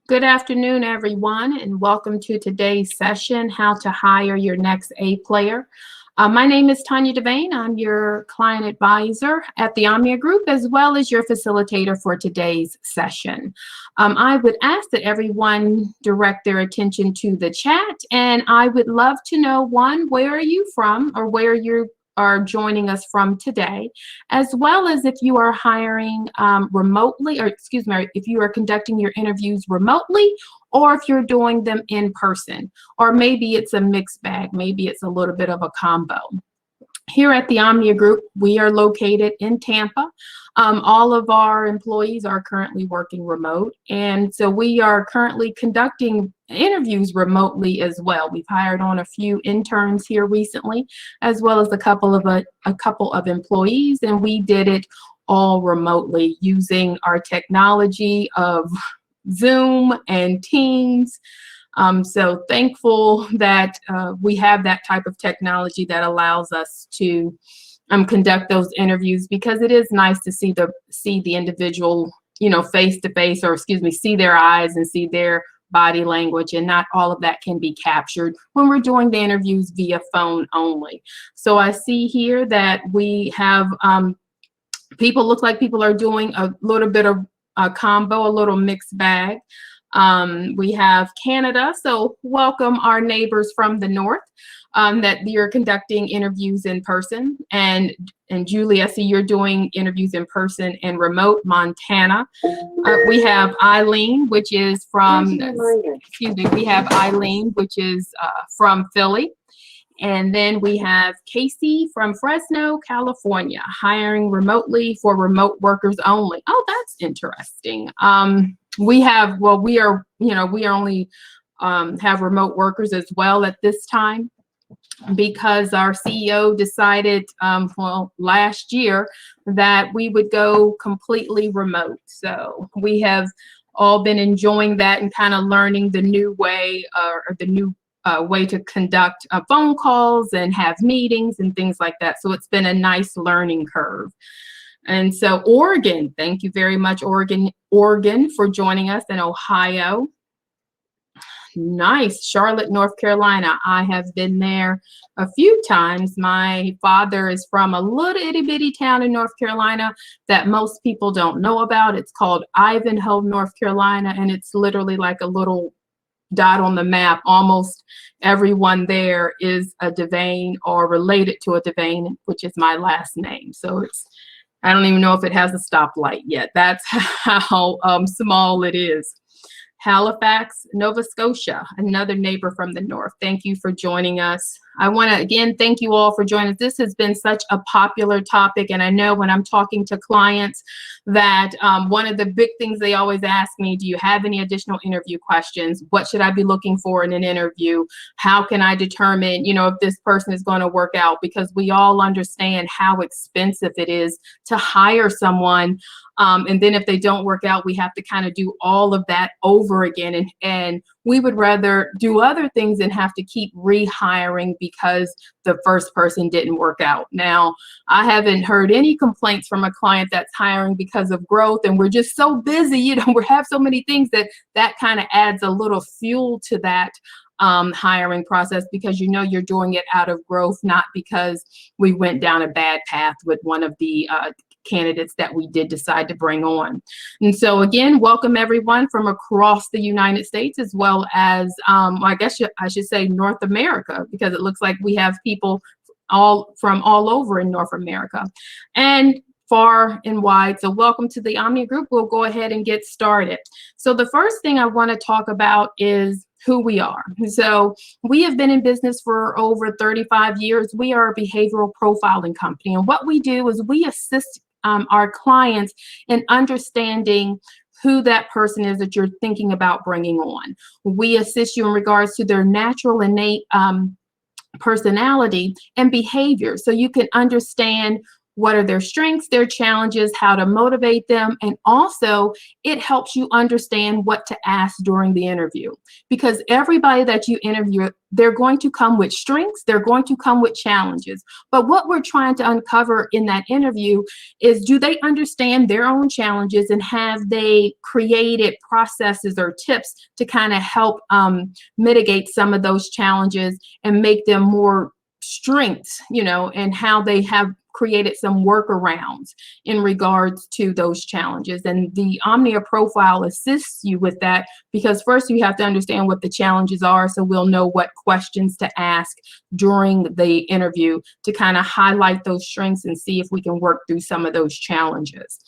Good afternoon, everyone, and welcome to today's session, How to Hire Your Next A Player. My name is Tanya Devane. I'm your client advisor at the Omni Group, as well as your facilitator for today's session. I would ask that everyone direct their attention to the chat, and I would love to know, one, where are you from, or where you are joining us from today, as well as if you are hiring remotely, or excuse me, if you are conducting your interviews remotely, or if you're doing them in person, or maybe it's a mixed bag, maybe it's a little bit of a combo. Here at the Omnia Group, we are located in Tampa. All of our employees are currently working remote, and so we are currently conducting interviews remotely as well. We've hired on a few interns here recently, as well as a couple of employees, and we did it all remotely using our technology of Zoom and Teams. So thankful that we have that type of technology that allows us to conduct those interviews, because it is nice to see the individual, face to face, or excuse me, see their eyes and see their body language, and not all of that can be captured when we're doing the interviews via phone only. So I see here that we have look like people are doing a little bit of a combo, a little mixed bag. We have Canada, so welcome our neighbors from the north, that you're conducting interviews in person. And Julie, I see you're doing interviews in person and remote, Montana. We have Eileen, which is from, from Philly. And then we have Casey from Fresno, California, hiring remotely for remote workers only. Oh, that's interesting. We only have remote workers as well at this time, because our CEO decided, last year, that we would go completely remote. So we have all been enjoying that and kind of learning the new way, or the new way to conduct phone calls and have meetings and things like that. So it's been a nice learning curve. And so Oregon, thank you very much, Oregon, for joining us, in Ohio. Nice. Charlotte, North Carolina. I have been there a few times. My father is from a little itty bitty town in North Carolina that most people don't know about. It's called Ivanhoe, North Carolina, and it's literally like a little dot on the map. Almost everyone there is a Devane or related to a Devane, which is my last name. So I don't even know if it has a stoplight yet. That's how small it is. Halifax, Nova Scotia, another neighbor from the north. Thank you for joining us. I want to again thank you all for joining us. This has been such a popular topic, and I know when I'm talking to clients that one of the big things they always ask me, do you have any additional interview questions? What should I be looking for in an interview? How can I determine, if this person is going to work out? Because we all understand how expensive it is to hire someone. And then if they don't work out, we have to kind of do all of that over again. And we would rather do other things than have to keep rehiring because the first person didn't work out. Now, I haven't heard any complaints from a client that's hiring because of growth, and we're just so busy, we have so many things that kind of adds a little fuel to that hiring process, because you're doing it out of growth, not because we went down a bad path with one of the candidates that we did decide to bring on. And so again, welcome everyone from across the United States, as well as I should say North America, because it looks like we have people from all over in North America and far and wide. So welcome to the Omni Group. We'll go ahead and get started. So the first thing I want to talk about is who we are. So we have been in business for over 35 years. We are a behavioral profiling company, and what we do is we assist our clients in understanding who that person is that you're thinking about bringing on. We assist you in regards to their natural innate personality and behavior, so you can understand what are their strengths, their challenges, how to motivate them, and also it helps you understand what to ask during the interview. Because everybody that you interview, they're going to come with strengths, they're going to come with challenges. But what we're trying to uncover in that interview is, do they understand their own challenges, and have they created processes or tips to kind of help mitigate some of those challenges and make them more strengths, and how they have created some workarounds in regards to those challenges. And the Omni profile assists you with that, because first you have to understand what the challenges are, so we'll know what questions to ask during the interview to kind of highlight those strengths and see if we can work through some of those challenges.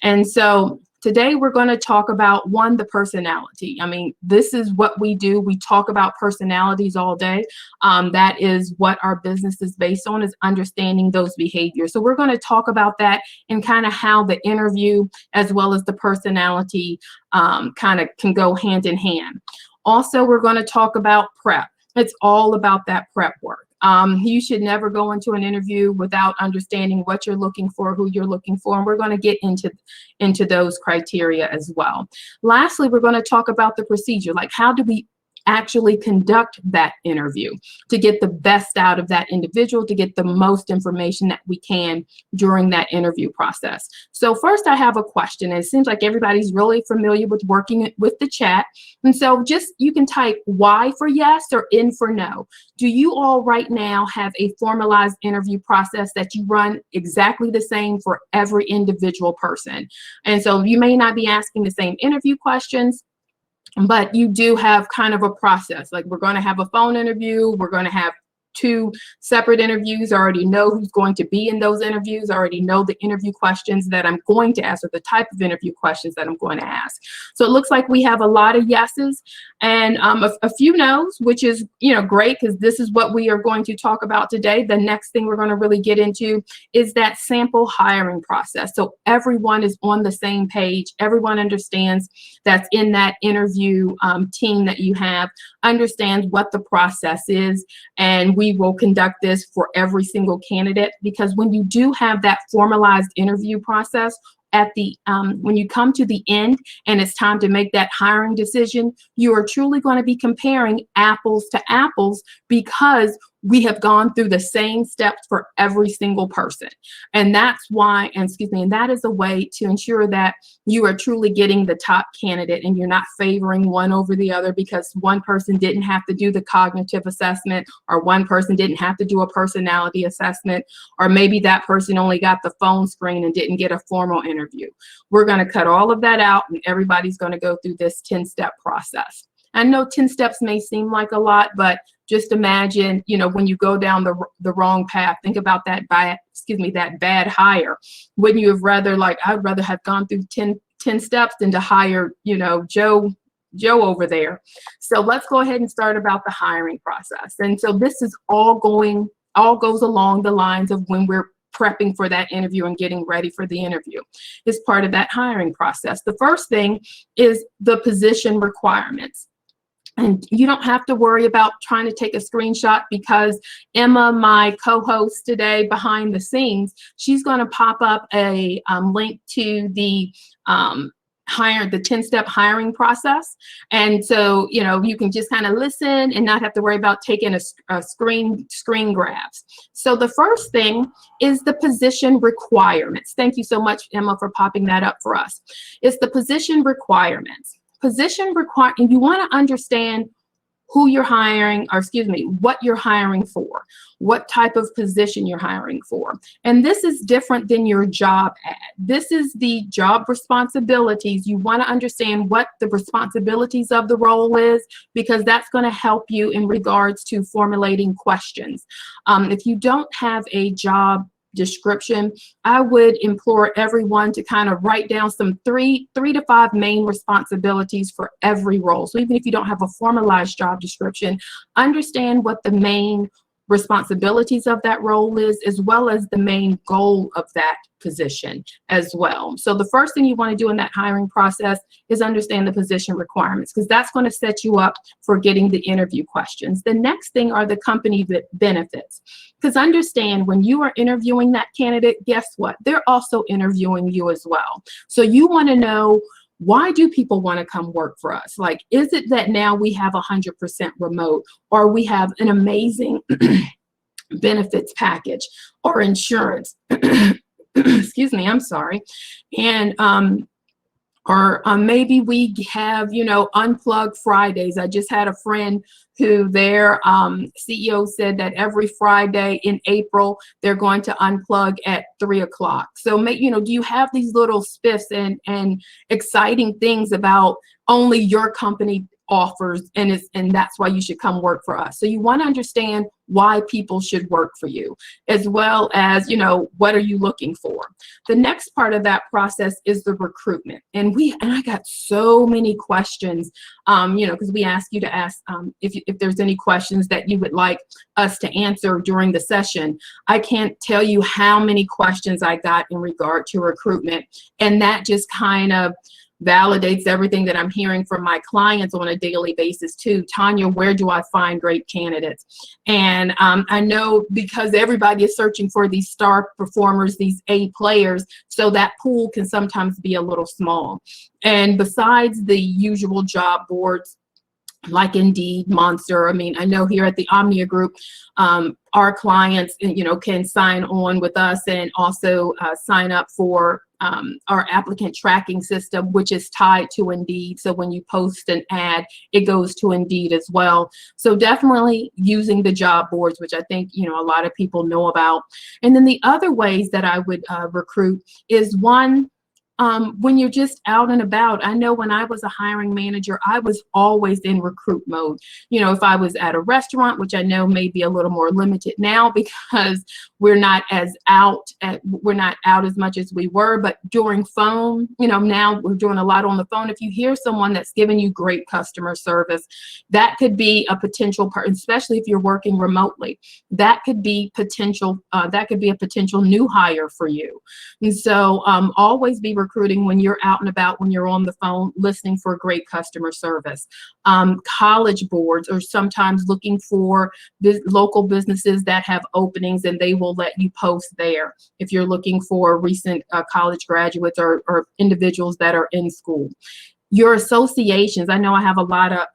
And so today we're going to talk about, the personality. I mean, this is what we do. We talk about personalities all day. That is what our business is based on, is understanding those behaviors. So we're going to talk about that and kind of how the interview as well as the personality kind of can go hand in hand. Also, we're going to talk about prep. It's all about that prep work. You should never go into an interview without understanding what you're looking for, who you're looking for, and we're going to get into those criteria as well. Lastly, we're going to talk about the procedure, like how do we actually conduct that interview to get the best out of that individual, to get the most information that we can during that interview process. So first I have a question, and it seems like everybody's really familiar with working with the chat. And so just, you can type Y for yes or N for no. Do you all right now have a formalized interview process that you run exactly the same for every individual person? And so you may not be asking the same interview questions, but you do have kind of a process. Like, we're going to have a phone interview. We're going to have 2 separate interviews. I already know who's going to be in those interviews. I already know the interview questions that I'm going to ask, or the type of interview questions that I'm going to ask. So it looks like we have a lot of yeses and a few no's, which is, great, because this is what we are going to talk about today. The next thing we're going to really get into is that sample hiring process. So everyone is on the same page. Everyone understands that's in that interview team that you have, understands what the process is, and we will conduct this for every single candidate, because when you do have that formalized interview process, at the when you come to the end and it's time to make that hiring decision, you are truly going to be comparing apples to apples, because we have gone through the same steps for every single person. And that's why, and that is a way to ensure that you are truly getting the top candidate, and you're not favoring one over the other because one person didn't have to do the cognitive assessment, or one person didn't have to do a personality assessment, or maybe that person only got the phone screen and didn't get a formal interview. We're going to cut all of that out, and everybody's going to go through this 10-step process. I know 10 steps may seem like a lot, but just imagine, when you go down the wrong path, think about that bad hire. Wouldn't you have rather, I'd rather have gone through 10 steps than to hire, Joe over there. So let's go ahead and start about the hiring process. And so this is all goes along the lines of when we're prepping for that interview and getting ready for the interview. It's part of that hiring process. The first thing is the position requirements. And you don't have to worry about trying to take a screenshot, because Emma, my co-host today behind the scenes, she's going to pop up a link to the 10-step hiring process. And so, you can just kind of listen and not have to worry about taking a screen grabs. So the first thing is the position requirements. Thank you so much, Emma, for popping that up for us. It's the position requirements. And you want to understand who you're hiring, or what you're hiring for, what type of position you're hiring for. And this is different than your job ad. This is the job responsibilities. You want to understand what the responsibilities of the role is, because that's going to help you in regards to formulating questions. If you don't have a job description, I would implore everyone to kind of write down some 3 to 5 main responsibilities for every role. So even if you don't have a formalized job description, understand what the main responsibilities of that role is, as well as the main goal of that position as well. So the first thing you want to do in that hiring process is understand the position requirements, because that's going to set you up for getting the interview questions. The next thing are the company benefits, because understand when you are interviewing that candidate, guess what? They're also interviewing you as well. So you want to know, why do people want to come work for us? Like, is it that now we have 100% remote, or we have an amazing benefits package or insurance? Excuse me, I'm sorry. And or maybe we have, unplug Fridays. I just had a friend who their CEO said that every Friday in April, they're going to unplug at 3 o'clock. So, do you have these little spiffs and exciting things about only your company offers, and that's why you should come work for us? So you want to understand why people should work for you, as well as, what are you looking for? The next part of that process is the recruitment. And I got so many questions, because we ask you to ask if there's any questions that you would like us to answer during the session. I can't tell you how many questions I got in regard to recruitment, and that just kind of validates everything that I'm hearing from my clients on a daily basis too. Tanya, where do I find great candidates? And I know, because everybody is searching for these star performers, these A players, so that pool can sometimes be a little small. And besides the usual job boards like Indeed, Monster, I know here at the Omnia Group, our clients, can sign on with us and also sign up for our applicant tracking system, which is tied to Indeed. So when you post an ad, it goes to Indeed as well. So definitely using the job boards, which I think, a lot of people know about. And then the other ways that I would recruit is, one, when you're just out and about. I know when I was a hiring manager, I was always in recruit mode. If I was at a restaurant, which I know may be a little more limited now because we're not out as much as we were, but during phone, now we're doing a lot on the phone. If you hear someone that's giving you great customer service, that could be a potential part, especially if you're working remotely. That could be a potential new hire for you. And so always be recruiting when you're out and about, when you're on the phone, listening for great customer service. College boards are sometimes looking for local businesses that have openings, and they will let you post there if you're looking for recent college graduates or individuals that are in school. Your associations, I know I have a lot of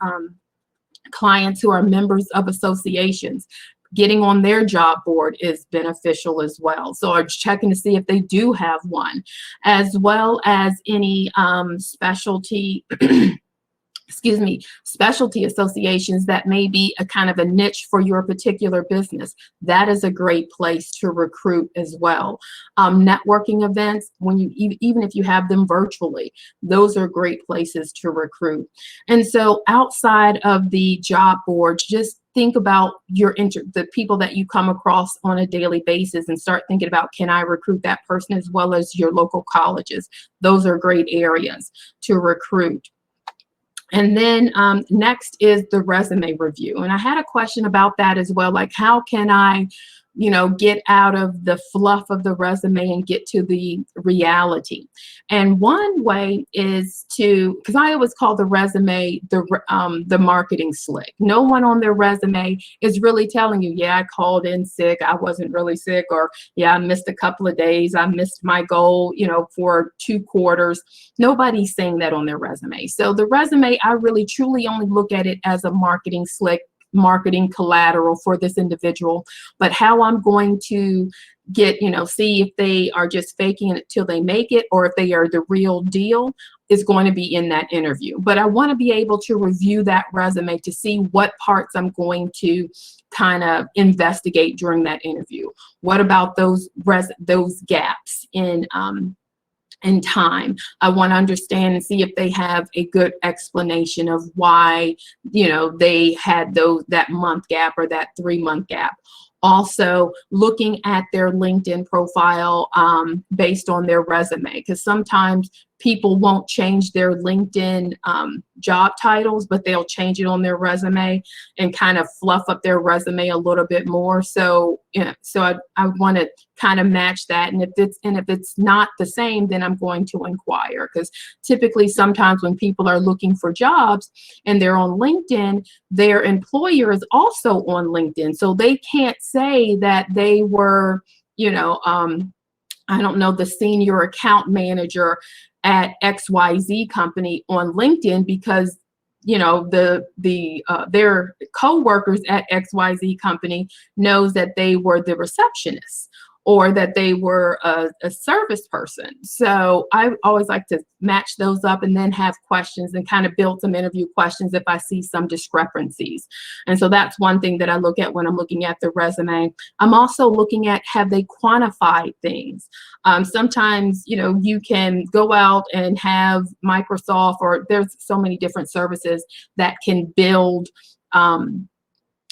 clients who are members of associations. Getting on their job board is beneficial as well. So I'm checking to see if they do have one, as well as any specialty associations that may be a kind of a niche for your particular business. That is a great place to recruit as well. Networking events, even if you have them virtually, those are great places to recruit. And so outside of the job boards, just think about the people that you come across on a daily basis, and start thinking about, can I recruit that person, as well as your local colleges. Those are great areas to recruit. And then next is the resume review. And I had a question about that as well. Like, how can I, get out of the fluff of the resume and get to the reality? And one way is because I always call the resume the marketing slick. No one on their resume is really telling you, yeah, I called in sick, I wasn't really sick, or yeah, I missed a couple of days, I missed my goal, for 2 quarters. Nobody's saying that on their resume. So the resume, I really truly only look at it as a marketing slick, marketing collateral for this individual. But how I'm going to get, see if they are just faking it till they make it, or if they are the real deal, is going to be in that interview. But I want to be able to review that resume to see what parts I'm going to kind of investigate during that interview. What about those gaps in time? I want to understand and see if they have a good explanation of why, they had that month gap or that 3-month gap. Also, looking at their LinkedIn profile based on their resume, because sometimes people won't change their LinkedIn job titles, but they'll change it on their resume and kind of fluff up their resume a little bit more. So, I want to kind of match that. And if it's not the same, then I'm going to inquire, because typically sometimes when people are looking for jobs and they're on LinkedIn, their employer is also on LinkedIn. So they can't say that they were, I don't know, the senior account manager at XYZ company on LinkedIn, because their co-workers at XYZ company knows that they were the receptionist or that they were a service person. So I always like to match those up and then have questions and kind of build some interview questions if I see some discrepancies. And so that's one thing that I look at when I'm looking at the resume. I'm also looking at, have they quantified things? Sometimes, you can go out and have Microsoft, or there's so many different services that can build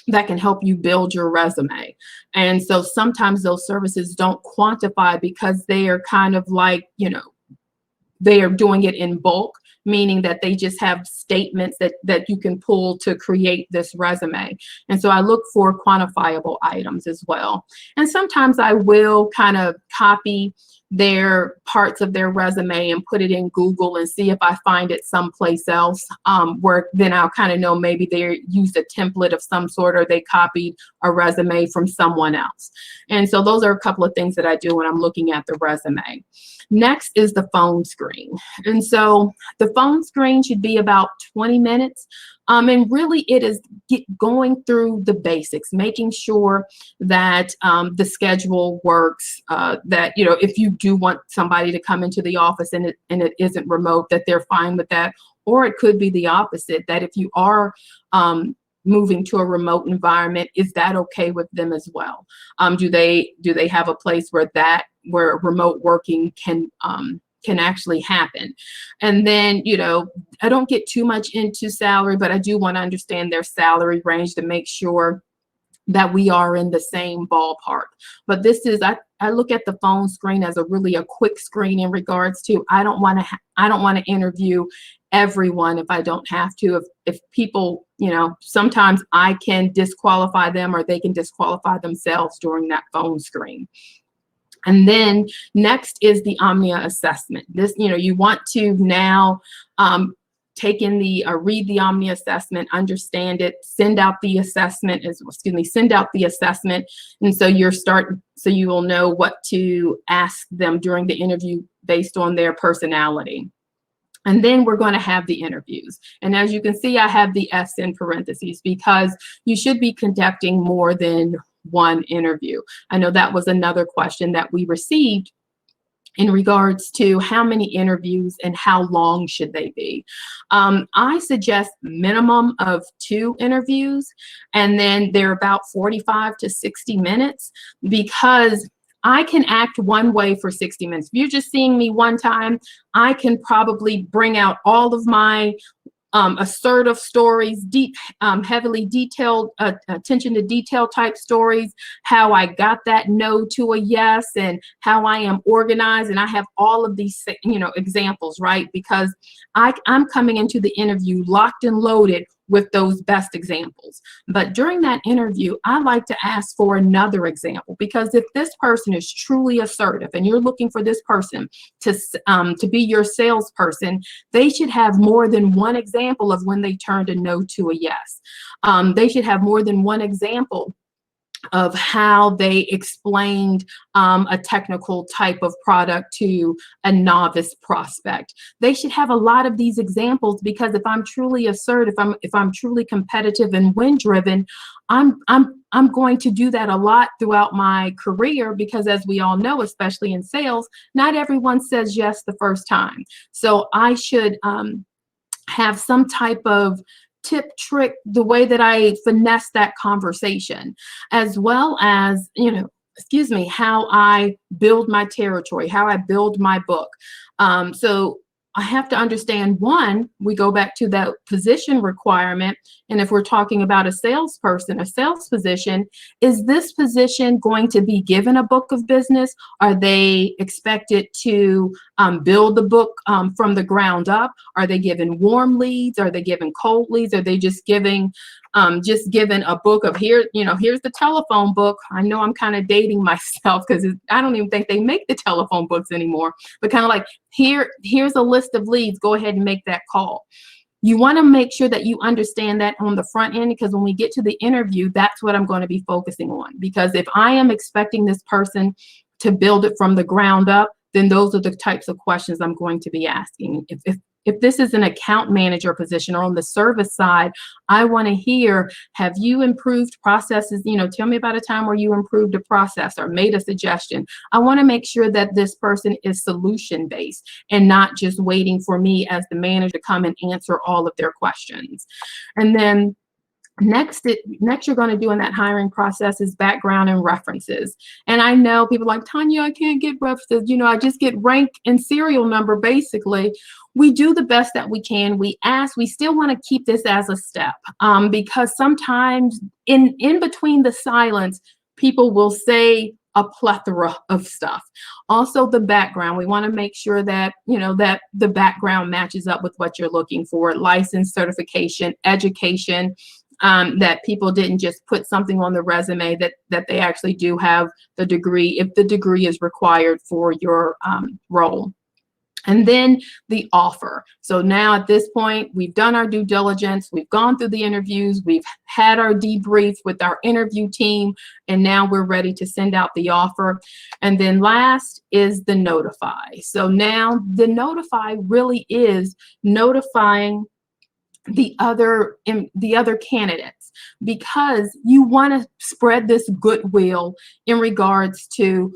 that can help you build your resume. And so sometimes those services don't quantify because they are kind of like, they are doing it in bulk, meaning that they just have statements that you can pull to create this resume. And so I look for quantifiable items as well. And sometimes I will kind of copy their parts of their resume and put it in Google and see if I find it someplace else, where then I'll kind of know maybe they used a template of some sort, or they copied a resume from someone else. And so those are a couple of things that I do when I'm looking at the resume. Next is the phone screen. And so the phone screen should be about 20 minutes. And really it is going through the basics, making sure that the schedule works, that, if you do want somebody to come into the office and it isn't remote, that they're fine with that. Or it could be the opposite, that if you are moving to a remote environment, is that okay with them as well? Do they have a place where remote working can actually happen? And then, I don't get too much into salary, but I do want to understand their salary range to make sure that we are in the same ballpark. But this is, I look at the phone screen as a quick screen in regards to, I don't want to interview everyone if I don't have to. If people, sometimes I can disqualify them or they can disqualify themselves during that phone screen. And then next is the Omni Assessment. This, you want to now take in read the Omni Assessment, understand it, send out the assessment, and so you will know what to ask them during the interview based on their personality. And then we're going to have the interviews. And as you can see, I have the S in parentheses because you should be conducting more than one interview. I know that was another question that we received in regards to how many interviews and how long should they be. I suggest minimum of 2 interviews, and then they're about 45 to 60 minutes, because I can act one way for 60 minutes. If you're just seeing me one time, I can probably bring out all of my assertive stories, deep, heavily detailed, attention to detail type stories, how I got that no to a yes, and how I am organized. And I have all of these, examples, right? Because I'm coming into the interview locked and loaded with those best examples. But during that interview, I like to ask for another example, because if this person is truly assertive and you're looking for this person to be your salesperson, they should have more than one example of when they turned a no to a yes. They should have more than one example of how they explained a technical type of product to a novice prospect. They should have a lot of these examples, because if I'm truly assertive, if I'm truly competitive and win-driven, I'm going to do that a lot throughout my career, because as we all know, especially in sales, not everyone says yes the first time. So I should have some type of tip, trick, the way that I finesse that conversation, as well as, how I build my territory, how I build my book. So I have to understand, one, we go back to that position requirement. And if we're talking about a salesperson, a sales position, is this position going to be given a book of business? Are they expected to build the book from the ground up? Are they given warm leads? Are they given cold leads? Are they just given a book of here's the telephone book. I know I'm kind of dating myself because I don't even think they make the telephone books anymore, but kind of like, here's a list of leads, go ahead and make that call. You want to make sure that you understand that on the front end, because when we get to the interview, that's what I'm going to be focusing on. Because if I am expecting this person to build it from the ground up, then those are the types of questions I'm going to be asking. If this is an account manager position or on the service side, I want to hear, have you improved processes? Tell me about a time where you improved a process or made a suggestion. I want to make sure that this person is solution-based and not just waiting for me as the manager to come and answer all of their questions. And then Next you're going to do in that hiring process is background and references. And I know people are like, Tanya, I can't get references. I just get rank and serial number, basically. We do the best that we can. We ask, we still want to keep this as a step because sometimes in between the silence, people will say a plethora of stuff. Also, the background, we want to make sure that, that the background matches up with what you're looking for, license, certification, education, that people didn't just put something on the resume, that they actually do have the degree, if the degree is required for your role. And then the offer. So now at this point, we've done our due diligence, we've gone through the interviews, we've had our debrief with our interview team, and now we're ready to send out the offer. And then last is the notify. So now the notify really is notifying the other candidates, because you want to spread this goodwill in regards to,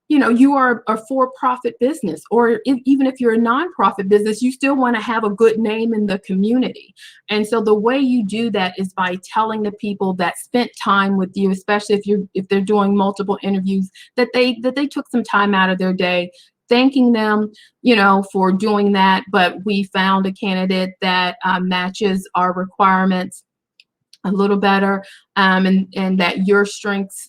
you are a for-profit business, or even if you're a nonprofit business, you still want to have a good name in the community. And so the way you do that is by telling the people that spent time with you, especially if they're doing multiple interviews, that they took some time out of their day, thanking them, for doing that. But we found a candidate that matches our requirements a little better, and that your strengths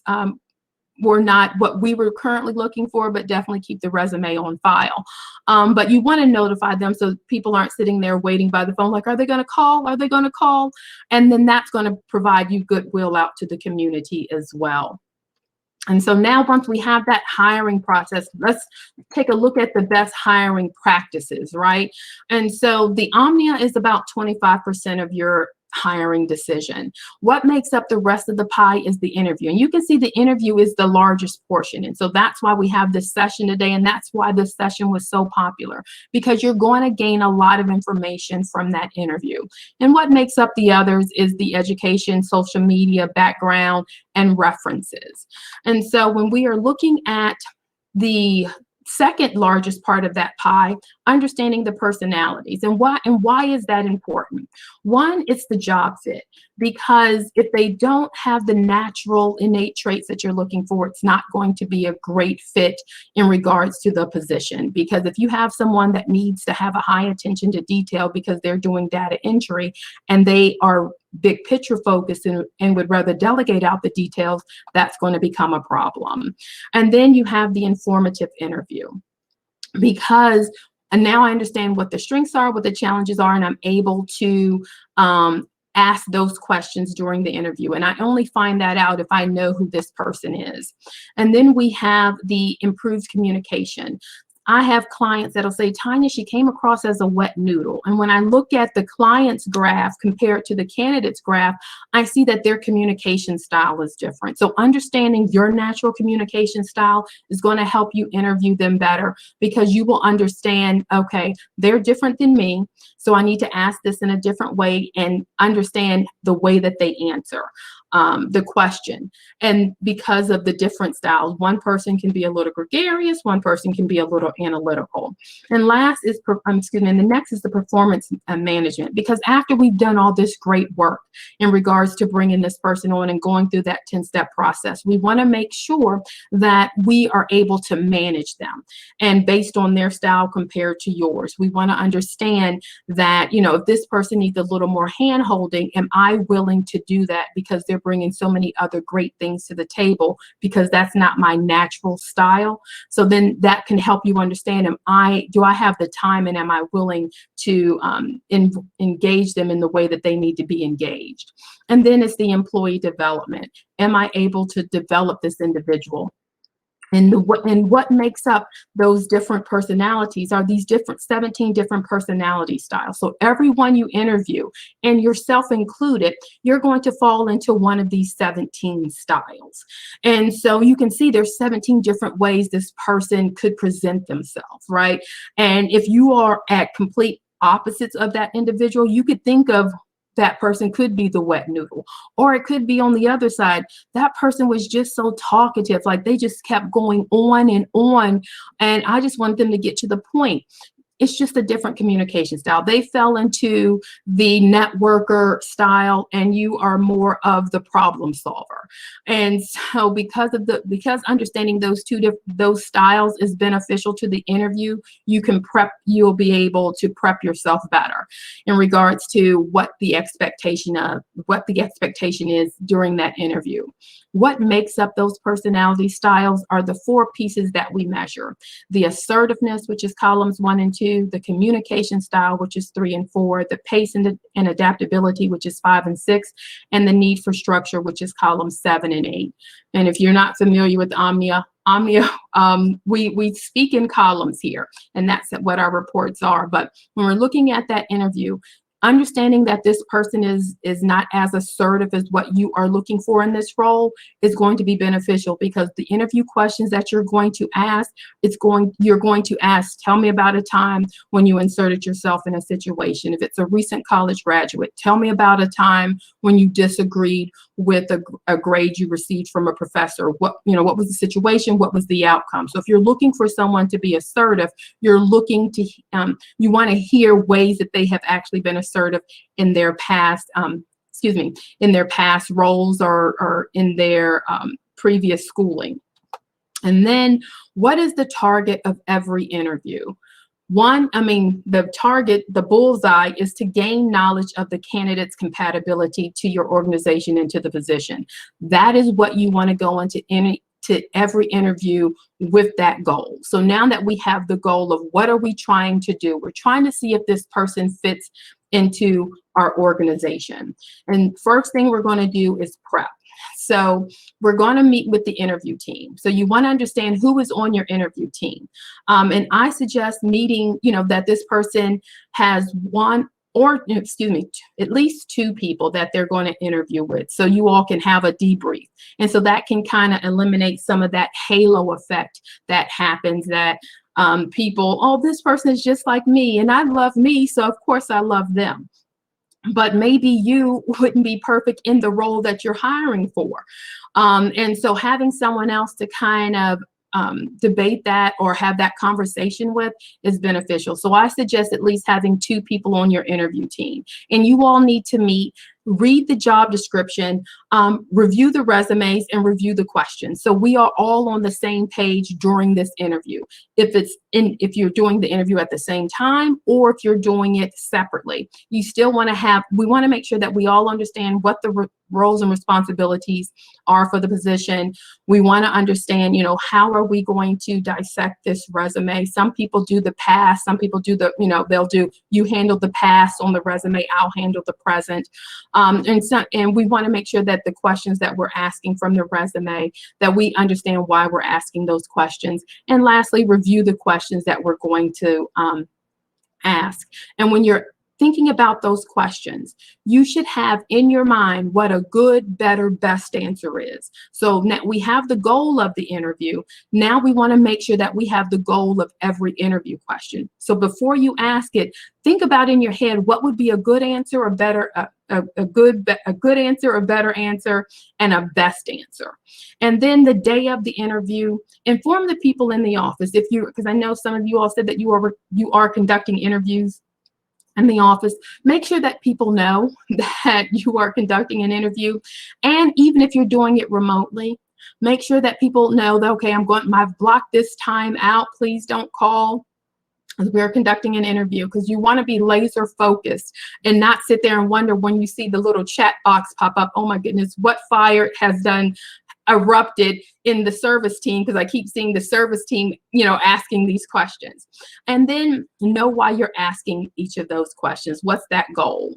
were not what we were currently looking for, but definitely keep the resume on file. But you want to notify them so people aren't sitting there waiting by the phone like, are they going to call? Are they going to call? And then that's going to provide you goodwill out to the community as well. And so now, once we have that hiring process, let's take a look at the best hiring practices, right? And so the Omnia is about 25% of your hiring decision. What makes up the rest of the pie is the interview. And you can see the interview is the largest portion. And so that's why we have this session today. And that's why this session was so popular, because you're going to gain a lot of information from that interview. And what makes up the others is the education, social media, background, and references. And so when we are looking at the second largest part of that pie, understanding the personalities. And why is that important? One, it's the job fit, because if they don't have the natural innate traits that you're looking for, it's not going to be a great fit in regards to the position. Because if you have someone that needs to have a high attention to detail because they're doing data entry and they are big picture focused and would rather delegate out the details, that's going to become a problem. And then you have the informative interview, because now I understand what the strengths are, what the challenges are, and I'm able to ask those questions during the interview. And I only find that out if I know who this person is. And then we have the improved communication. I have clients that'll say, Tanya, she came across as a wet noodle. And when I look at the client's graph compared to the candidate's graph, I see that their communication style is different. So understanding your natural communication style is going to help you interview them better, because you will understand, okay, they're different than me, so I need to ask this in a different way and understand the way that they answer. the question. And because of the different styles, one person can be a little gregarious, one person can be a little analytical. And last is, the next is the performance management, because after we've done all this great work in regards to bringing this person on and going through that 10-step process, we want to make sure that we are able to manage them. And based on their style compared to yours, we want to understand that, if this person needs a little more hand holding, am I willing to do that because they're bringing so many other great things to the table, because that's not my natural style. So then that can help you understand, do I have the time, and am I willing to engage them in the way that they need to be engaged? And then it's the employee development. Am I able to develop this individual? And what makes up those different personalities are these 17 different personality styles. So everyone you interview, and yourself included, you're going to fall into one of these 17 styles. And so you can see there's 17 different ways this person could present themselves, right? And if you are at complete opposites of that individual, you could think of that person could be the wet noodle, or it could be on the other side. That person was just so talkative, like they just kept going on and on, and I just wanted them to get to the point. It's just a different communication style. They fell into the networker style, and you are more of the problem solver. And so because understanding those styles is beneficial to the interview, you'll be able to prep yourself better in regards to what the expectation is during that interview. What makes up those personality styles are the 4 pieces that we measure: the assertiveness, which is columns 1 and 2, the communication style, which is 3 and 4, the pace and adaptability, which is 5 and 6, and the need for structure, which is columns 7 and 8. And if you're not familiar with Omni, we speak in columns here, and that's what our reports are. But when we're looking at that interview, understanding that this person is not as assertive as what you are looking for in this role is going to be beneficial, because the interview questions that you're going to ask, you're going to ask, tell me about a time when you inserted yourself in a situation. If it's a recent college graduate, tell me about a time when you disagreed with a grade you received from a professor. What was the situation? What was the outcome? So if you're looking for someone to be assertive, you want to hear ways that they have actually been assertive in their past, in their past roles or in their previous schooling. And then, what is the target of every interview? The target, the bullseye, is to gain knowledge of the candidate's compatibility to your organization and to the position. That is what you want to go into every interview with, that goal. So now that we have the goal of what are we trying to do, we're trying to see if this person fits into our organization. And first thing we're going to do is prep. So we're going to meet with the interview team. So you want to understand who is on your interview team. And I suggest meeting, that this person has at least 2 people that they're going to interview with, so you all can have a debrief. And so that can kind of eliminate some of that halo effect that happens, that people, this person is just like me and I love me, so of course I love them. But maybe you wouldn't be perfect in the role that you're hiring for. And so having someone else to kind of debate that or have that conversation with is beneficial. So I suggest at least having 2 people on your interview team. And you all need to meet, read the job description, review the resumes, and review the questions. So we are all on the same page during this interview. If you're doing the interview at the same time, or if you're doing it separately, we want to make sure that we all understand what the roles and responsibilities are for the position. We want to understand, how are we going to dissect this resume? Some people do the past, some people do you handle the past on the resume, I'll handle the present. And we want to make sure that the questions that we're asking from the resume, that we understand why we're asking those questions. And lastly, review the questions that we're going to ask. And when you're thinking about those questions, you should have in your mind what a good, better, best answer is. So now we have the goal of the interview. Now we want to make sure that we have the goal of every interview question. So before you ask it, think about in your head what would be a good answer, a better, a good answer, a better answer, and a best answer. And then the day of the interview, inform the people in the office. If you, because I know some of you all said that you are conducting interviews in the office, make sure that people know that you are conducting an interview. And even if you're doing it remotely, make sure that people know that, okay, I've blocked this time out. Please don't call. We're conducting an interview, because you want to be laser focused and not sit there and wonder when you see the little chat box pop up, oh my goodness, what fire has done erupted in the service team, because I keep seeing the service team, asking these questions. And then know why you're asking each of those questions. What's that goal?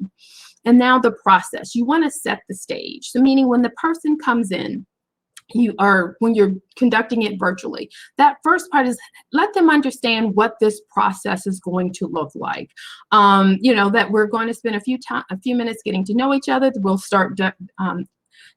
And now the process. You want to set the stage. So meaning when the person comes in, when you're conducting it virtually, that first part is let them understand what this process is going to look like. That we're going to spend a few minutes getting to know each other. We'll start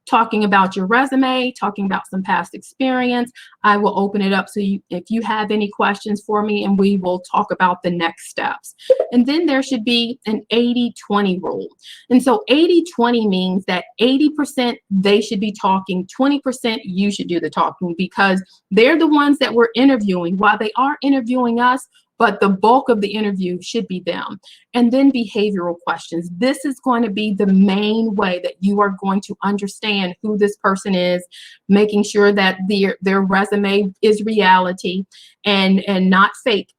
talking about your resume, talking about some past experience. I will open it up so if you have any questions for me, and we will talk about the next steps. And then there should be an 80-20 rule. And so 80-20 means that 80% they should be talking, 20% you should do the talking, because they're the ones that we're interviewing. While they are interviewing us, but the bulk of the interview should be them. And then behavioral questions. This is going to be the main way that you are going to understand who this person is, making sure that their resume is reality and not fake.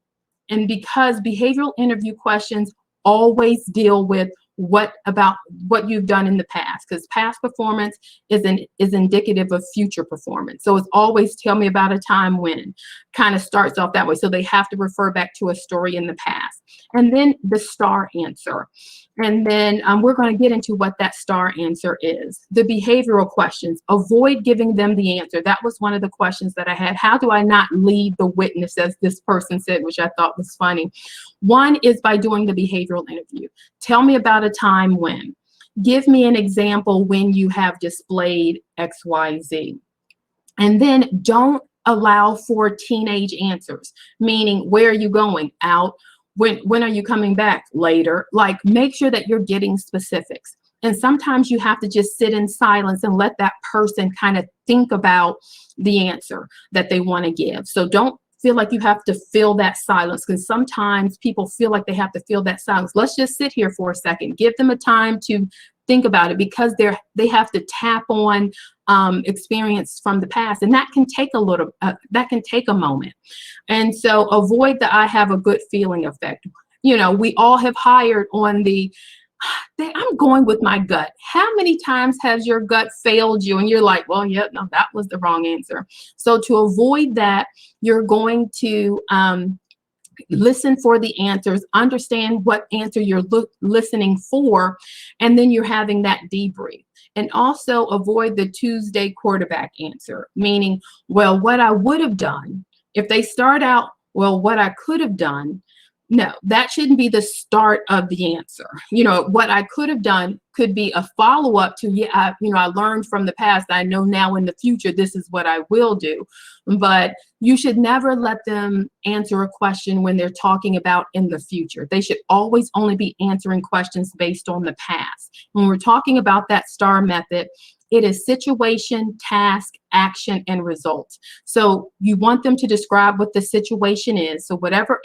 And because behavioral interview questions always deal with what you've done in the past, because past performance is indicative of future performance. So it's always tell me about a time when, kind of starts off that way. So they have to refer back to a story in the past. And then the STAR answer. And then we're going to get into what that STAR answer is. The behavioral questions, avoid giving them the answer. That was one of the questions that I had. How do I not lead the witness, as this person said, which I thought was funny. One is by doing the behavioral interview. Tell me about a time when. Give me an example when you have displayed XYZ. And then don't allow for teenage answers, meaning where are you going? Out. When are you coming back? Later. Like, make sure that you're getting specifics. And sometimes you have to just sit in silence and let that person kind of think about the answer that they want to give. So don't feel like you have to fill that silence, because sometimes people feel like they have to fill that silence. Let's just sit here for a second. Give them a time to think about it, because they have to tap on experience from the past, and that can take a moment. And so avoid the I have a good feeling effect. We all have hired on I'm going with my gut. How many times has your gut failed you and you're like, well, yeah, no, that was the wrong answer. So to avoid that, you're going to listen for the answers, understand what answer you're listening for, and then you're having that debrief. And also avoid the Tuesday quarterback answer, meaning, well, what I would have done. If they start out, well, what I could have done. No, that shouldn't be the start of the answer. What I could have done could be a follow-up to, I learned from the past. I know now in the future, this is what I will do. But you should never let them answer a question when they're talking about in the future. They should always only be answering questions based on the past. When we're talking about that STAR method, it is situation, task, action, and result. So you want them to describe what the situation is. So whatever,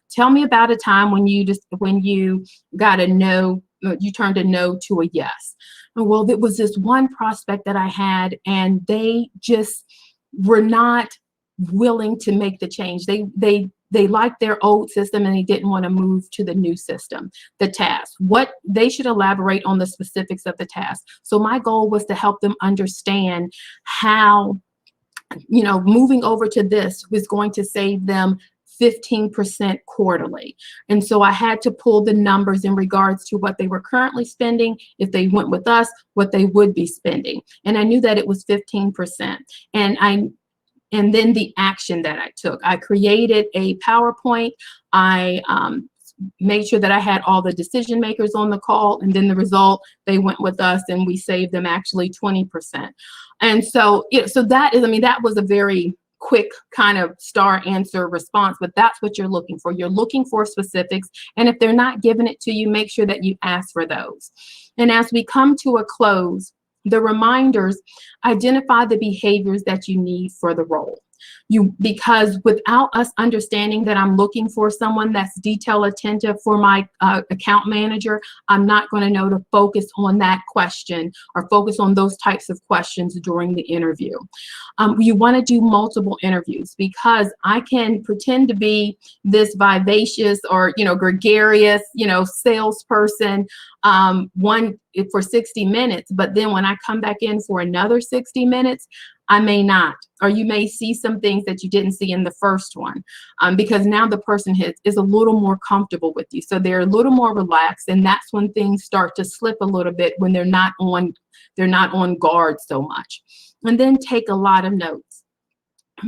tell me about a time when you got a no, you turned a no to a yes. Well, there was this one prospect that I had, and they just were not willing to make the change. They liked their old system and they didn't want to move to the new system. The task, what they should elaborate on the specifics of the task. So my goal was to help them understand how, moving over to this was going to save them 15% quarterly. And so I had to pull the numbers in regards to what they were currently spending. If they went with us, what they would be spending. And I knew that it was 15%. And then the action that I took, I created a PowerPoint. I made sure that I had all the decision makers on the call, and then the result, they went with us and we saved them actually 20%. And so, so that is, I mean, that was a very quick kind of star answer response, but that's what you're looking for. You're looking for specifics. And if they're not giving it to you, make sure that you ask for those. And as we come to a close, the reminders: identify the behaviors that you need for the role. Because without us understanding that I'm looking for someone that's detail attentive for my account manager, I'm not going to know to focus on that question or focus on those types of questions during the interview. You want to do multiple interviews, because I can pretend to be this vivacious or, gregarious, salesperson, for 60 minutes, but then when I come back in for another 60 minutes, I may not, or you may see some things that you didn't see in the first one, because now the person is a little more comfortable with you. So they're a little more relaxed, and that's when things start to slip a little bit, when they're not on guard so much. And then take a lot of notes,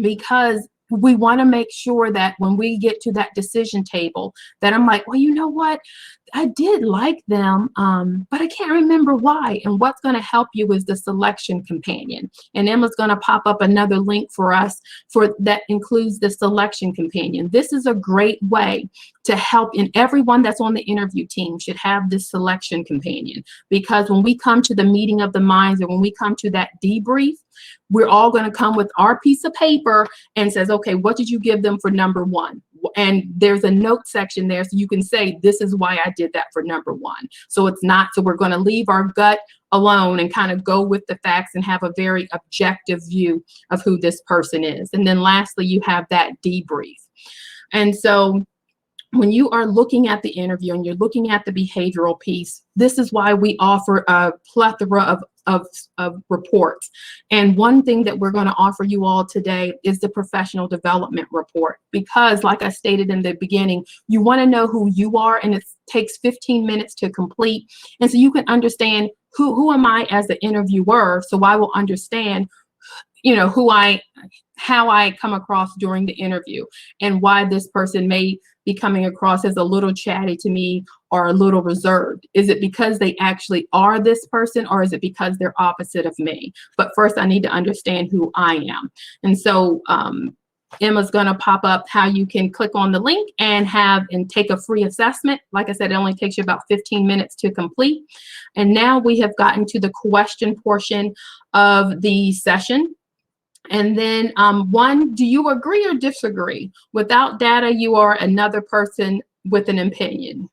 because we want to make sure that when we get to that decision table, that I'm like, well, you know what? I did like them, but I can't remember why. And what's going to help you is the selection companion. And Emma's going to pop up another link for us that includes the selection companion. This is a great way to help, and everyone that's on the interview team should have this selection companion, because when we come to the meeting of the minds, or when we come to that debrief, we're all going to come with our piece of paper and says, okay, what did you give them for number one? And there's a note section there, so you can say, this is why I did that for number one. So it's not, so we're going to leave our gut alone and kind of go with the facts and have a very objective view of who this person is. And then lastly, you have that debrief. And so when you are looking at the interview and you're looking at the behavioral piece, this is why we offer a plethora of reports. And one thing that we're going to offer you all today is the professional development report, because like I stated in the beginning, you want to know who you are, and it takes 15 minutes to complete. And so you can understand who am I as the interviewer, so I will understand how I come across during the interview, and why this person may be coming across as a little chatty to me or a little reserved. Is it because they actually are this person, or is it because they're opposite of me? But first I need to understand who I am. And so Emma's going to pop up how you can click on the link and take a free assessment. Like I said, it only takes you about 15 minutes to complete. And now we have gotten to the question portion of the session. And then one, do you agree or disagree? Without data, you are another person with an opinion.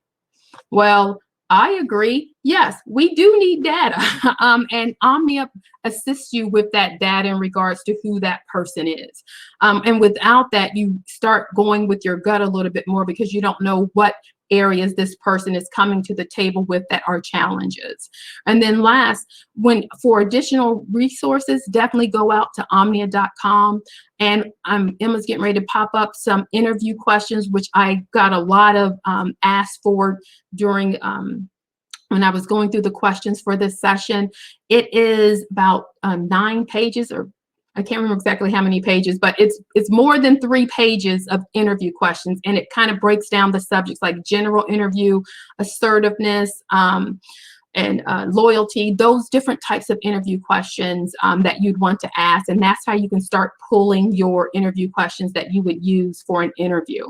Well, I agree. Yes, we do need data. And Omni assists you with that data in regards to who that person is. And without that, you start going with your gut a little bit more, because you don't know what areas this person is coming to the table with that are challenges. And then last, for additional resources, definitely go out to omnia.com. And Emma's getting ready to pop up some interview questions, which I got a lot of asked for during when I was going through the questions for this session. It is about 9 pages, or I can't remember exactly how many pages, but it's more than 3 pages of interview questions, and it kind of breaks down the subjects like general interview, assertiveness, and loyalty, those different types of interview questions that you'd want to ask. And that's how you can start pulling your interview questions that you would use for an interview.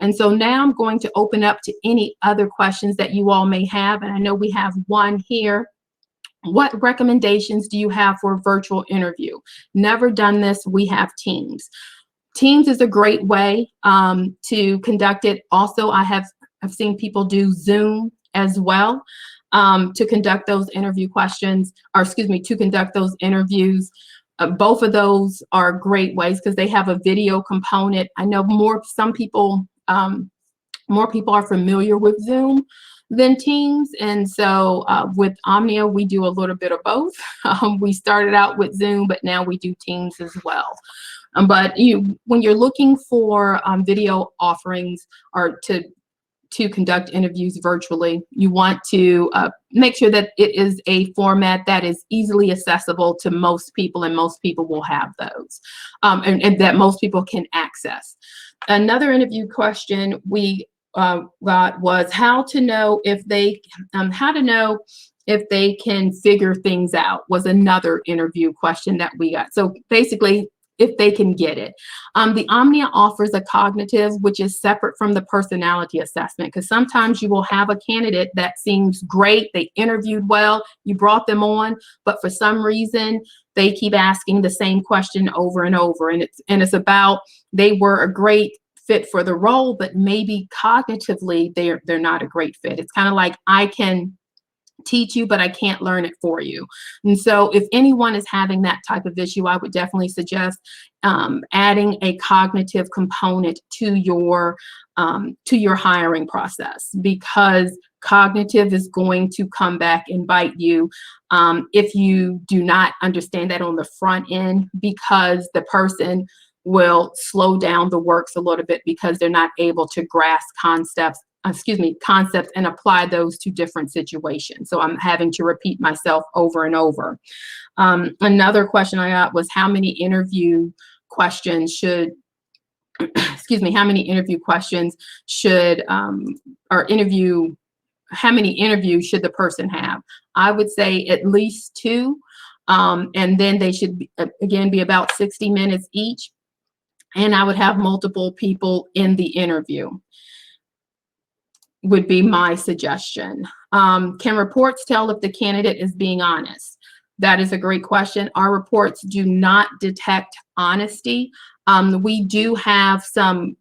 And so now I'm going to open up to any other questions that you all may have. And I know we have one here. What recommendations do you have for a virtual interview? Never done this. We have Teams. Teams is a great way to conduct it. Also, I've seen people do Zoom as well to conduct those interview questions, or excuse me, to conduct those interviews. Both of those are great ways because they have a video component. I know more people are familiar with Zoom than Teams. And so with Omnia, we do a little bit of both. We started out with Zoom, but now we do Teams as well. But when you're looking for video offerings or to conduct interviews virtually, you want to make sure that it is a format that is easily accessible to most people, and most people will have those, and that most people can access. Another interview question, we got was how to know if they can figure things out, was another interview question that we got. So basically, if they can get it. The Omnia offers a cognitive, which is separate from the personality assessment, because sometimes you will have a candidate that seems great, they interviewed well, you brought them on, but for some reason they keep asking the same question over and over, and it's about they were a great fit for the role, but maybe cognitively they're not a great fit. It's kind of like, I can teach you, but I can't learn it for you. And so if anyone is having that type of issue, I would definitely suggest adding a cognitive component to your hiring process, because cognitive is going to come back and bite you if you do not understand that on the front end, because the person will slow down the works a little bit because they're not able to grasp concepts and apply those to different situations. So I'm having to repeat myself over and over. Another question I got was how many interview questions should how many interviews should the person have? I would say at least 2. And then they should again be about 60 minutes each. And I would have multiple people in the interview, would be my suggestion. Can reports tell if the candidate is being honest? That is a great question. Our reports do not detect honesty. We do have some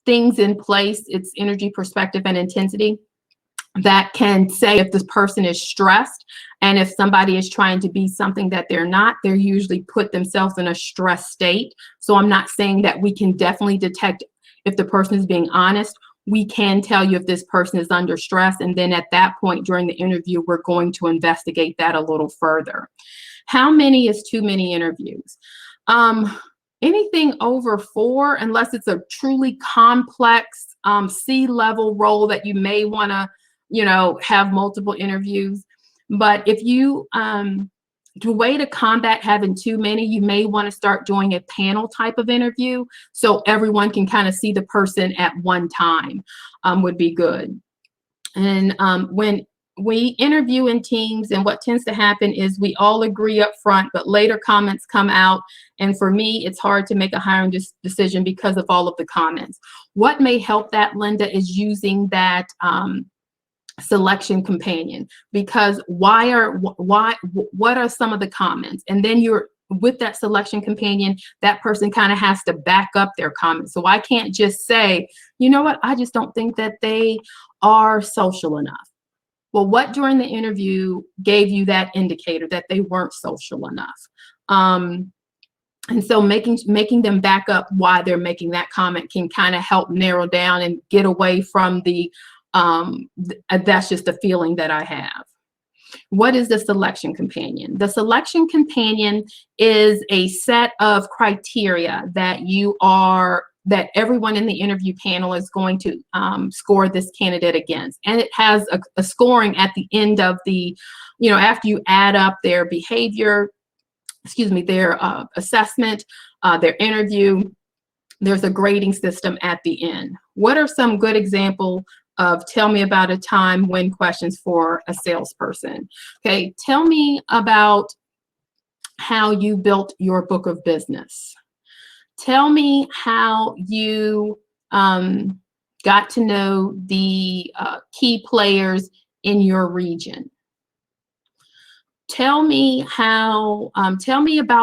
things in place. It's energy, perspective, and intensity that can say if this person is stressed, and if somebody is trying to be something that they're not, they're usually put themselves in a stress state. So I'm not saying that we can definitely detect if the person is being honest. We can tell you if this person is under stress, and then at that point during the interview, we're going to investigate that a little further. How many is too many interviews? Anything over 4, unless it's a truly complex C-level role that you may want to, have multiple interviews. But if you, the way to combat having too many, you may want to start doing a panel type of interview so everyone can kind of see the person at one time, would be good. And when we interview in teams, and what tends to happen is we all agree up front, but later comments come out. And for me, it's hard to make a hiring decision because of all of the comments. What may help that, Linda, is using that selection companion, because what are some of the comments? And then you're with that selection companion, that person kind of has to back up their comments. So I can't just say, you know what, I just don't think that they are social enough. Well, what during the interview gave you that indicator that they weren't social enough? And so making them back up why they're making that comment can kind of help narrow down and get away from the that's just the feeling that I have. What is the selection companion? The selection companion is a set of criteria that everyone in the interview panel is going to score this candidate against. And it has a scoring at the end of the, after you add up their behavior, their assessment, their interview, there's a grading system at the end. What are some good examples of tell me about a time when questions for a salesperson? Okay, tell me about how you built your book of business. Tell me how you got to know the key players in your region. Tell me about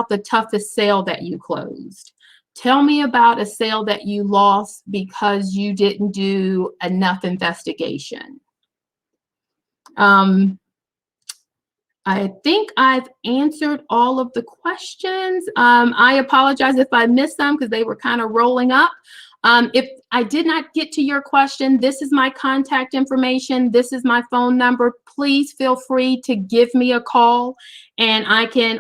the toughest sale that you closed. Tell me about a sale that you lost because you didn't do enough investigation. I think I've answered all of the questions. I apologize if I missed some because they were kind of rolling up. If I did not get to your question, this is my contact information. This is my phone number. Please feel free to give me a call and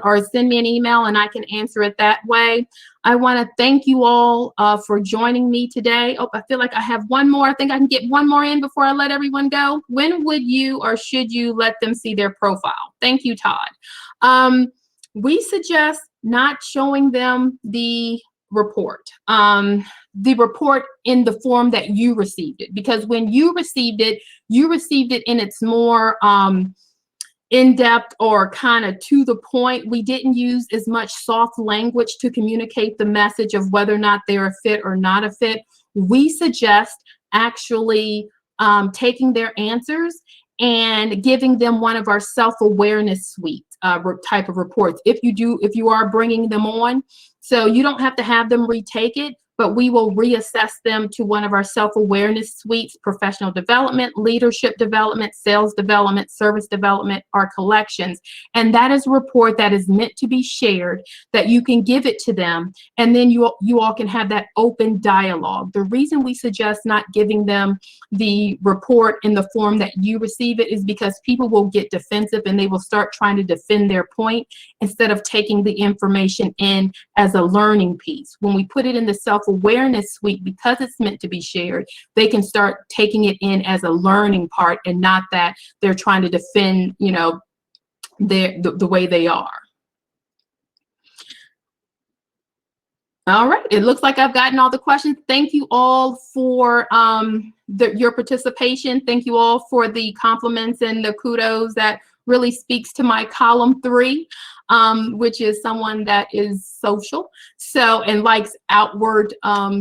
or send me an email and I can answer it that way. I want to thank you all for joining me today. Oh, I feel like I have one more. I think I can get one more in before I let everyone go. When would you or should you let them see their profile? Thank you, Todd. We suggest not showing them the report. The report in the form that you received it, because when you received it in its more in-depth or kind of to the point. We didn't use as much soft language to communicate the message of whether or not they're a fit or not a fit. We suggest actually taking their answers and giving them one of our self-awareness suite type of reports if you are bringing them on. So you don't have to have them retake it, but we will reassess them to one of our self-awareness suites: professional development, leadership development, sales development, service development, our collections. And that is a report that is meant to be shared, that you can give it to them, and then you all can have that open dialogue. The reason we suggest not giving them the report in the form that you receive it is because people will get defensive and they will start trying to defend their point instead of taking the information in as a learning piece. When we put it in the self-awareness suite, because it's meant to be shared, they can start taking it in as a learning part and not that they're trying to defend, you know, the way they are. All right, it looks like I've gotten all the questions. Thank you all for your participation. Thank you all for the compliments and the kudos. That really speaks to my column 3, which is someone that is social, so, and likes outward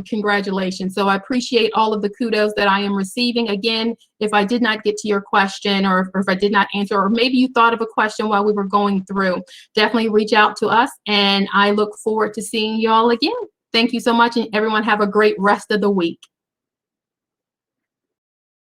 congratulations. So I appreciate all of the kudos that I am receiving. Again, if I did not get to your question, or if I did not answer, or maybe you thought of a question while we were going through, definitely reach out to us, and I look forward to seeing you all again. Thank you so much, and everyone have a great rest of the week.